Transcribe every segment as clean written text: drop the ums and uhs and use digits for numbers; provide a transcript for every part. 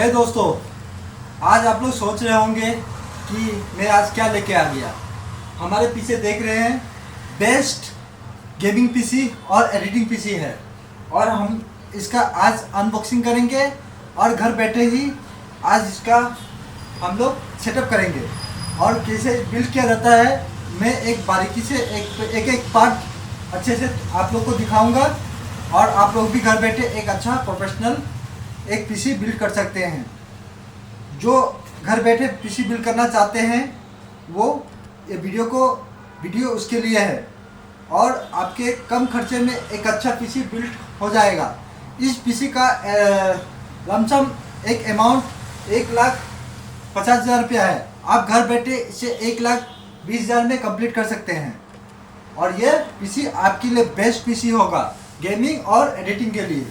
हे दोस्तों, आज आप लोग सोच रहे होंगे कि मैं आज क्या लेके आ गया। हमारे पीछे देख रहे हैं बेस्ट गेमिंग पीसी और एडिटिंग पीसी है, और हम इसका आज अनबॉक्सिंग करेंगे और घर बैठे ही आज इसका हम लोग सेटअप करेंगे और कैसे बिल्ड किया जाता है। मैं एक बारीकी से एक पार्ट अच्छे से आप लोग को दिखाऊंगा और आप लोग भी घर बैठे एक अच्छा प्रोफेशनल एक पीसी बिल्ड कर सकते हैं। जो घर बैठे पीसी बिल्ड करना चाहते हैं वो ये वीडियो उसके लिए है, और आपके कम खर्चे में एक अच्छा पीसी बिल्ड हो जाएगा। इस पीसी का लमसम एक अमाउंट 1,50,000 रुपया है। आप घर बैठे इसे 1,20,000 में कंप्लीट कर सकते हैं, और ये पीसी आपके लिए बेस्ट पीसी होगा गेमिंग और एडिटिंग के लिए।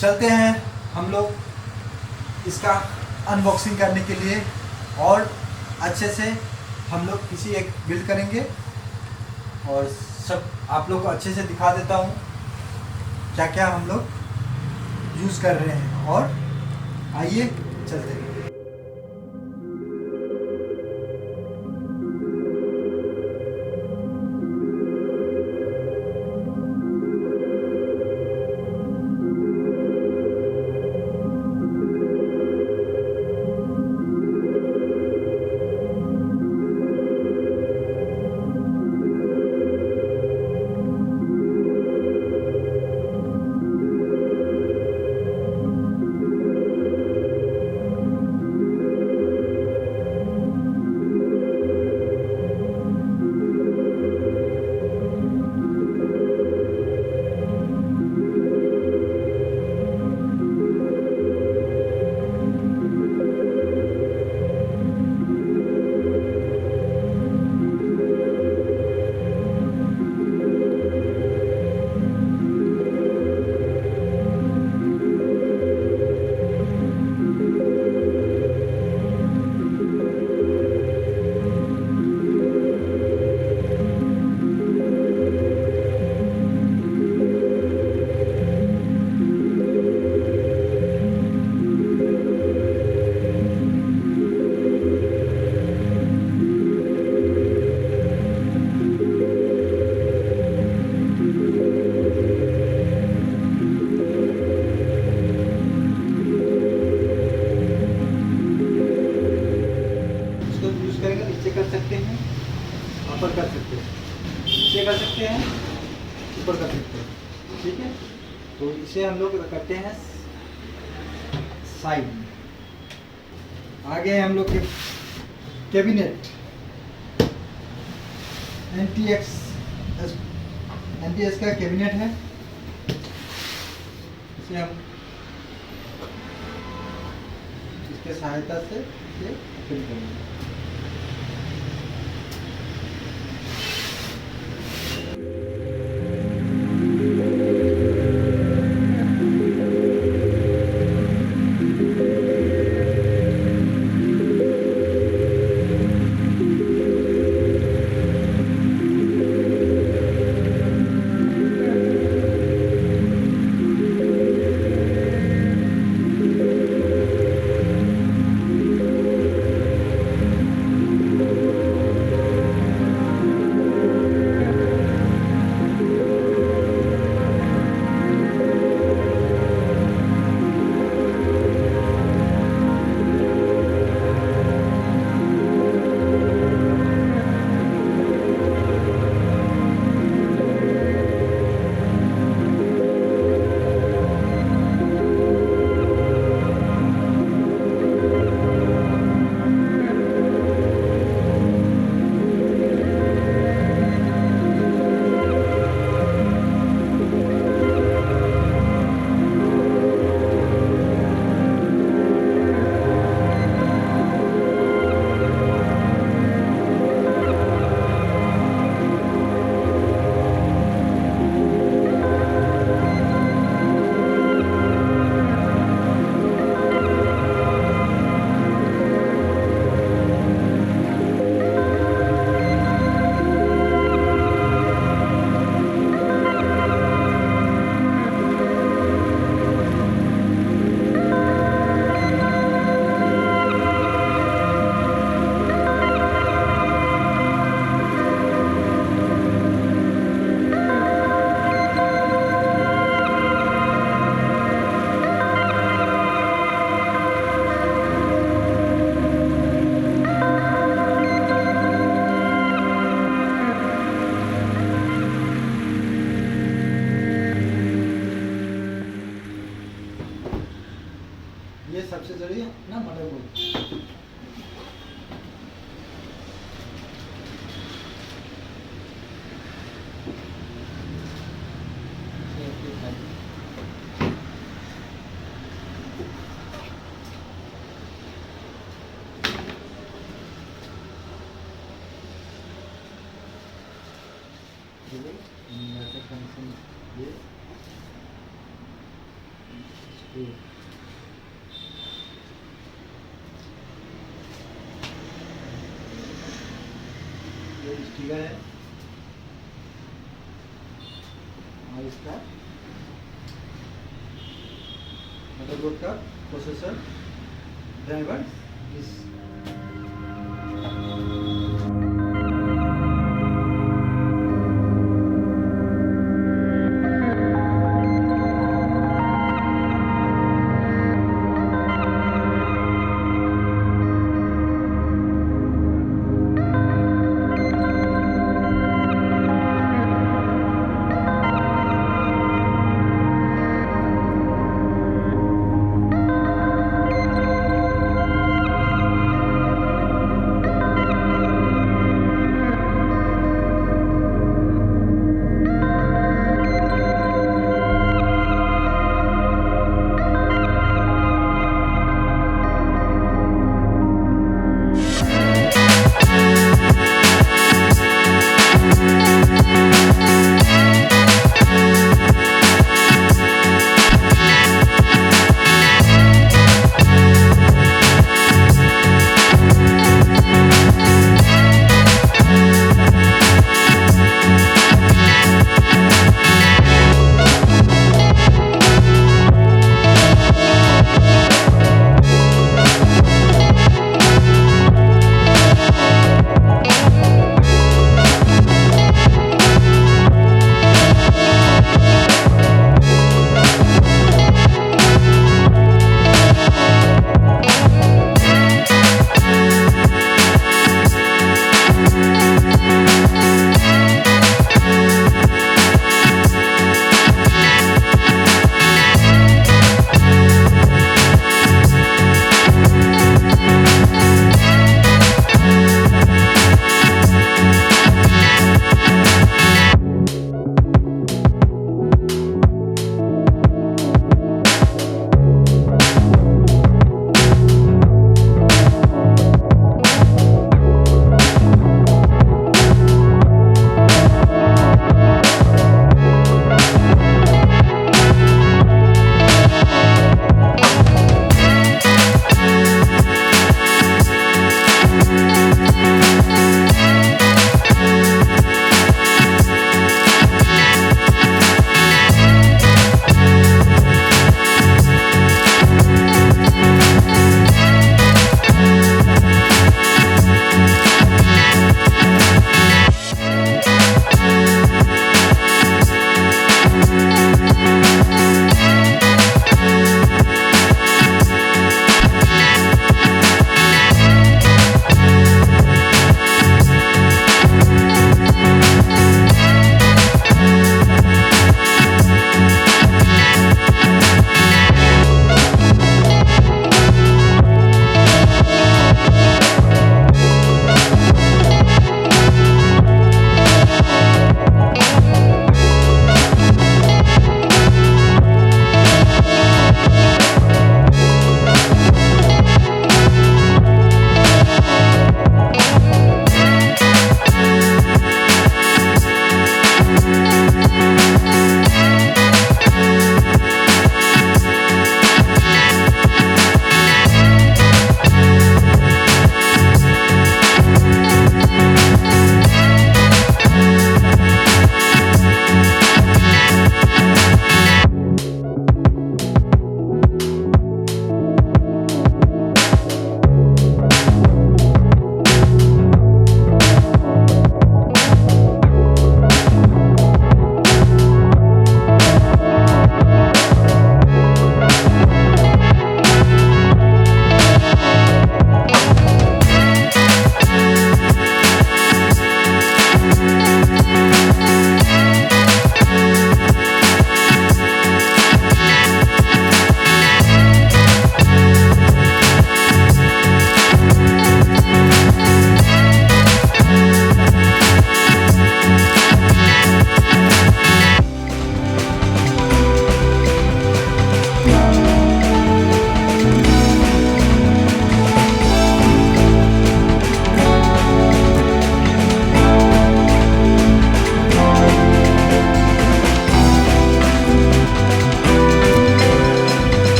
चलते हैं हम लोग इसका अनबॉक्सिंग करने के लिए, और अच्छे से हम लोग पीसी एक बिल्ड करेंगे और सब आप लोग को अच्छे से दिखा देता हूँ क्या क्या हम लोग यूज़ कर रहे हैं। और आइए चलते हैं। कर सकते हैं, ऊपर कर सकते हैं, नीचे कर सकते हैं, ऊपर कर सकते हैं। ठीक है, तो इसे हम लोग करते हैं साइड। आगे हम लोग के कैबिनेट NTX का कैबिनेट है। इसे हम इसके सहायता से इसे फिल करेंगे। जरिए ना मदरबोर्ड। कनेक्शन ये स्टिकर है और इसका मदरबोर्ड का प्रोसेसर ड्राइवर इस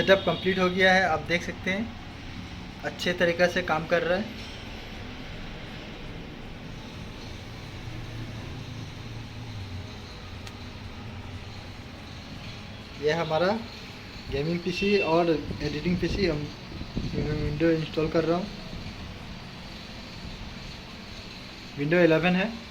सेटअप कंप्लीट हो गया है, आप देख सकते हैं अच्छे तरीक़े से काम कर रहा है। यह हमारा गेमिंग पीसी और एडिटिंग पीसी, हम विंडो इंस्टॉल कर रहा हूँ। विंडो 11 है।